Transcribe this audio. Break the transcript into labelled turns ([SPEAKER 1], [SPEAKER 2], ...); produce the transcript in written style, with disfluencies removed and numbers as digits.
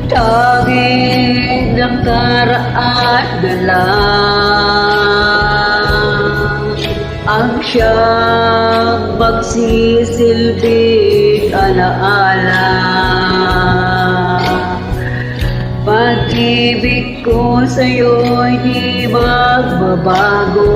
[SPEAKER 1] Tanging nakaraan na lang ang siyang magsisilbing alaala. Pag-ibig ko sa'yo'y di magbabago.